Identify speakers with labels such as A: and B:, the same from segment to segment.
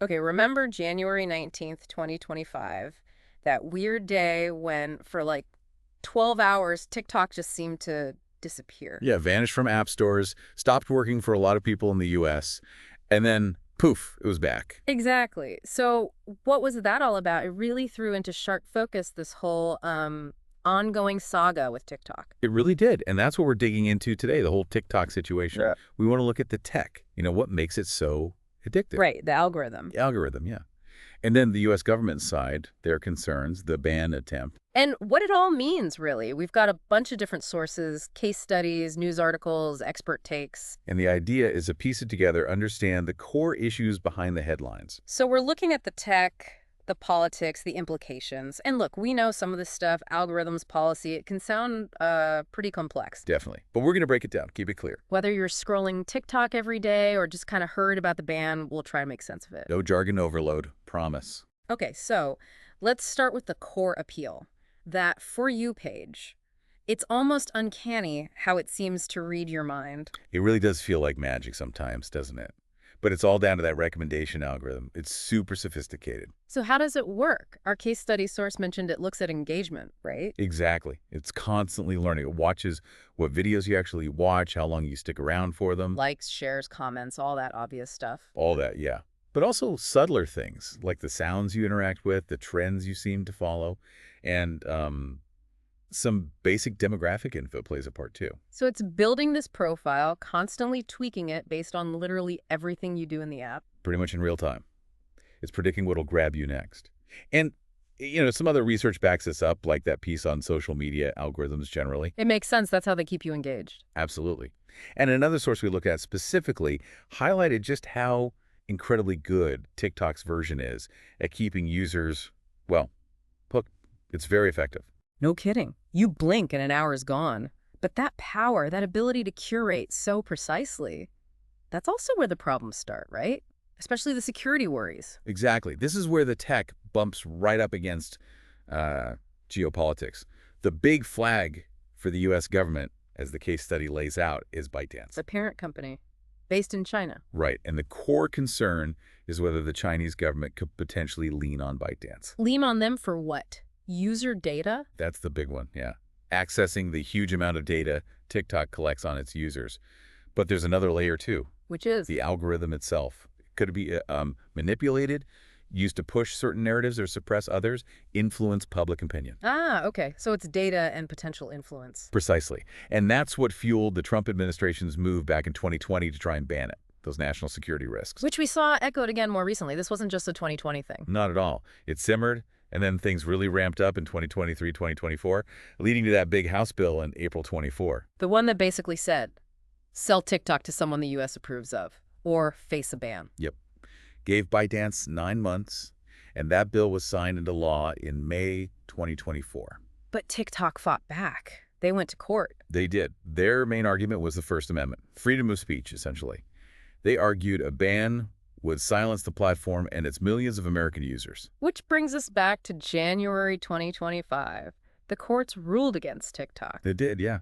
A: Okay, remember January 19th, 2025, that weird day when for like 12 hours TikTok just seemed to disappear.
B: Yeah, vanished from app stores, stopped working for a lot of people in the US, and then poof, it was back.
A: Exactly. So what was that all about? It really threw into sharp focus this whole ongoing saga with TikTok.
B: It really did, and that's what we're digging into today, the whole TikTok situation.
A: Yeah.
B: We want to look at the tech, what makes it so addictive.
A: Right, the algorithm.
B: The algorithm, yeah. And then the US government side, their concerns, the ban attempt.
A: And what it all means, really. We've got a bunch of different sources, case studies, news articles, expert takes.
B: And the idea is to piece it together, understand the core issues behind the headlines.
A: So we're looking at the tech, the politics, the implications. And look, we know some of this stuff, algorithms, policy, it can sound pretty complex.
B: Definitely. But we're going to break it down, keep it clear.
A: Whether you're scrolling TikTok every day or just kind of heard about the ban, we'll try to make sense of it.
B: No jargon overload, promise.
A: Okay, so let's start with the core appeal. That For You page. It's almost uncanny how it seems to read your mind.
B: It really does feel like magic sometimes, doesn't it? But it's all down to that recommendation algorithm. It's super sophisticated.
A: So how does it work? Our case study source mentioned it looks at engagement, right?
B: Exactly. It's constantly learning. It watches what videos you actually watch, how long you stick around for them.
A: Likes, shares, comments, all that obvious stuff.
B: All that, yeah. But also subtler things, like the sounds you interact with, the trends you seem to follow, and some basic demographic info plays a part too.
A: So it's building this profile, constantly tweaking it based on literally everything you do in the app.
B: Pretty much in real time. It's predicting what'll grab you next. And, some other research backs this up, like that piece on social media algorithms generally.
A: It makes sense. That's how they keep you engaged.
B: Absolutely. And another source we look at specifically highlighted just how incredibly good TikTok's version is at keeping users, well, hooked. It's very effective.
A: No kidding. You blink and an hour is gone. But that power, that ability to curate so precisely, that's also where the problems start, right? Especially the security worries.
B: Exactly. This is where the tech bumps right up against geopolitics. The big flag for the U.S. government, as the case study lays out, is ByteDance.
A: The parent company, based in China.
B: Right. And the core concern is whether the Chinese government could potentially lean on ByteDance.
A: Lean on them for what? User data?
B: That's the big one, yeah. Accessing the huge amount of data TikTok collects on its users. But there's another layer too.
A: Which is?
B: The algorithm itself. Could it be manipulated, used to push certain narratives or suppress others, influence public opinion?
A: Ah, okay. So it's data and potential influence.
B: Precisely. And that's what fueled the Trump administration's move back in 2020 to try and ban it, those national security risks.
A: Which we saw echoed again more recently. This wasn't just a 2020 thing.
B: Not at all. It simmered, and then things really ramped up in 2023, 2024, leading to that big House bill in April 24.
A: The one that basically said, sell TikTok to someone the U.S. approves of, or face a ban.
B: Yep. Gave ByteDance 9 months, and that bill was signed into law in May 2024.
A: But TikTok fought back. They went to court.
B: They did. Their main argument was the First Amendment, freedom of speech, essentially. They argued a ban would silence the platform and its millions of American users.
A: Which brings us back to January 2025. The courts ruled against TikTok.
B: They did, yeah.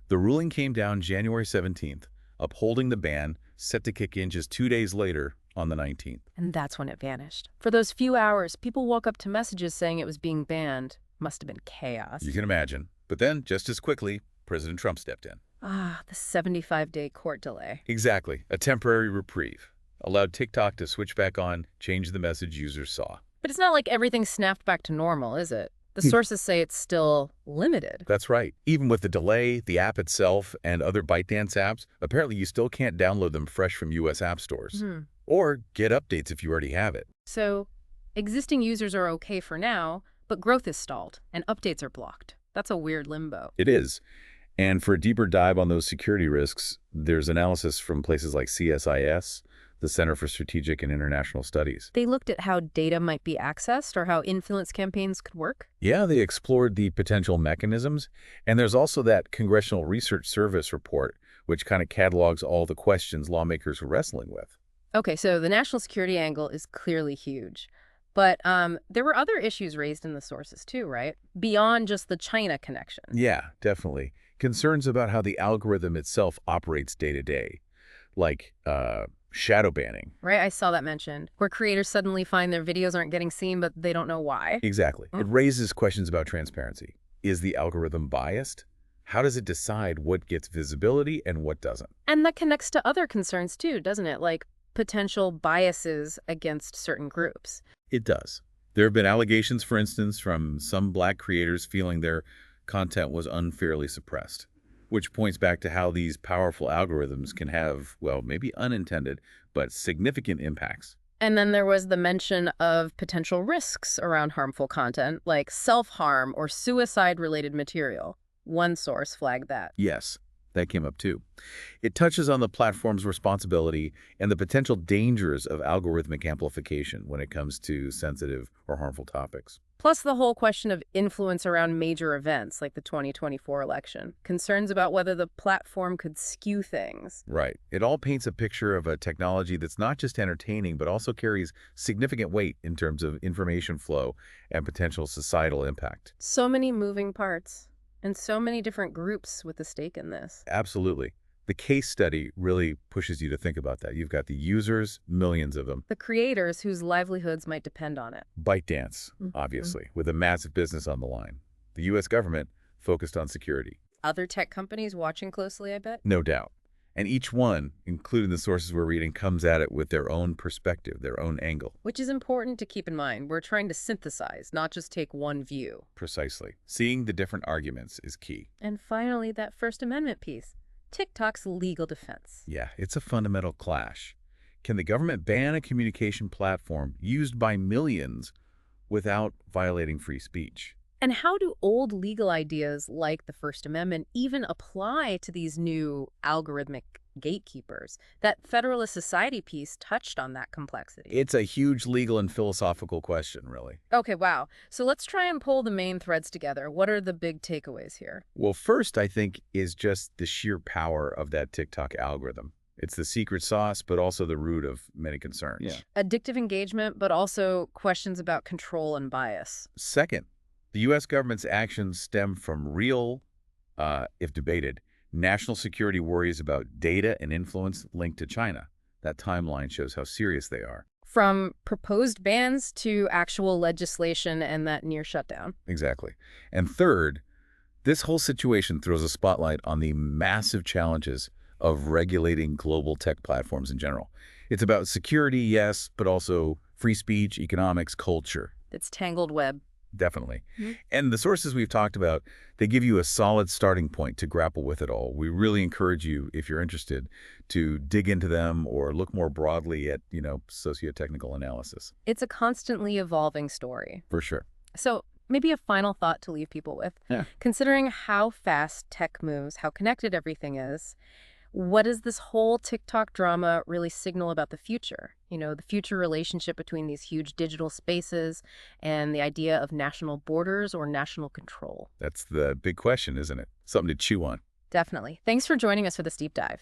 B: The ruling came down January 17th, upholding the ban, set to kick in just 2 days later on the 19th.
A: And that's when it vanished. For those few hours, people woke up to messages saying it was being banned. Must have been chaos.
B: You can imagine. But then, just as quickly, President Trump stepped in.
A: Ah, the 75-day court delay.
B: Exactly. A temporary reprieve. Allowed TikTok to switch back on, change the message users saw.
A: But it's not like everything snapped back to normal, is it? The sources say it's still limited.
B: That's right. Even with the delay, the app itself, and other ByteDance apps, apparently you still can't download them fresh from U.S. app stores. Or get updates if you already have it.
A: So, existing users are okay for now, but growth is stalled, and updates are blocked. That's a weird limbo.
B: It is. And for a deeper dive on those security risks, there's analysis from places like CSIS, the Center for Strategic and International Studies.
A: They looked at how data might be accessed or how influence campaigns could work.
B: Yeah, they explored the potential mechanisms. And there's also that Congressional Research Service report, which kind of catalogs all the questions lawmakers were wrestling with.
A: Okay, so the national security angle is clearly huge. But there were other issues raised in the sources too, right? Beyond just the China connection.
B: Yeah, definitely. Concerns about how the algorithm itself operates day to day, like shadow banning.
A: Right, I saw that mentioned, where creators suddenly find their videos aren't getting seen, but they don't know why.
B: Exactly.
A: Mm.
B: It raises questions about transparency. Is the algorithm biased? How does it decide what gets visibility and what doesn't?
A: And that connects to other concerns too, doesn't it? Like potential biases against certain groups.
B: It does. There have been allegations, for instance, from some Black creators feeling their content was unfairly suppressed, which points back to how these powerful algorithms can have, well, maybe unintended, but significant impacts.
A: And then there was the mention of potential risks around harmful content, like self-harm or suicide-related material. One source flagged that.
B: Yes, that came up too. It touches on the platform's responsibility and the potential dangers of algorithmic amplification when it comes to sensitive or harmful topics.
A: Plus the whole question of influence around major events like the 2024 election. Concerns about whether the platform could skew things.
B: Right. It all paints a picture of a technology that's not just entertaining, but also carries significant weight in terms of information flow and potential societal impact.
A: So many moving parts, and so many different groups with a stake in this.
B: Absolutely. The case study really pushes you to think about that. You've got the users, millions of them.
A: The creators whose livelihoods might depend on it.
B: ByteDance,
A: Mhm.
B: obviously, with a massive business on the line. The U.S. government focused on security.
A: Other tech companies watching closely, I bet?
B: No doubt. And each one, including the sources we're reading, comes at it with their own perspective, their own angle.
A: Which is important to keep in mind. We're trying to synthesize, not just take one view.
B: Precisely. Seeing the different arguments is key.
A: And finally, that First Amendment piece. TikTok's legal defense.
B: Yeah, it's a fundamental clash. Can the government ban a communication platform used by millions without violating free speech?
A: And how do old legal ideas like the First Amendment even apply to these new algorithmic gatekeepers? That Federalist Society piece touched on that complexity.
B: It's a huge legal and philosophical question, really.
A: Okay, wow. So let's try and pull the main threads together. What are the big takeaways here?
B: Well, first, I think, is just the sheer power of that TikTok algorithm. It's the secret sauce, but also the root of many concerns.
C: Yeah.
A: Addictive engagement, but also questions about control and bias.
B: Second, the U.S. government's actions stem from real, if debated, national security worries about data and influence linked to China. That timeline shows how serious they are.
A: From proposed bans to actual legislation and that near shutdown.
B: Exactly. And third, this whole situation throws a spotlight on the massive challenges of regulating global tech platforms in general. It's about security, yes, but also free speech, economics, culture.
A: It's tangled web.
B: Definitely.
A: Mhm.
B: And the sources we've talked about, they give you a solid starting point to grapple with it all. We really encourage you, if you're interested, to dig into them or look more broadly at, socio-technical analysis.
A: It's a constantly evolving story.
B: For sure.
A: So maybe a final thought to leave people with.
C: Yeah.
A: Considering how fast tech moves, how connected everything is, what does this whole TikTok drama really signal about the future? The future relationship between these huge digital spaces and the idea of national borders or national control.
B: That's the big question, isn't it? Something to chew on.
A: Definitely. Thanks for joining us for this deep dive.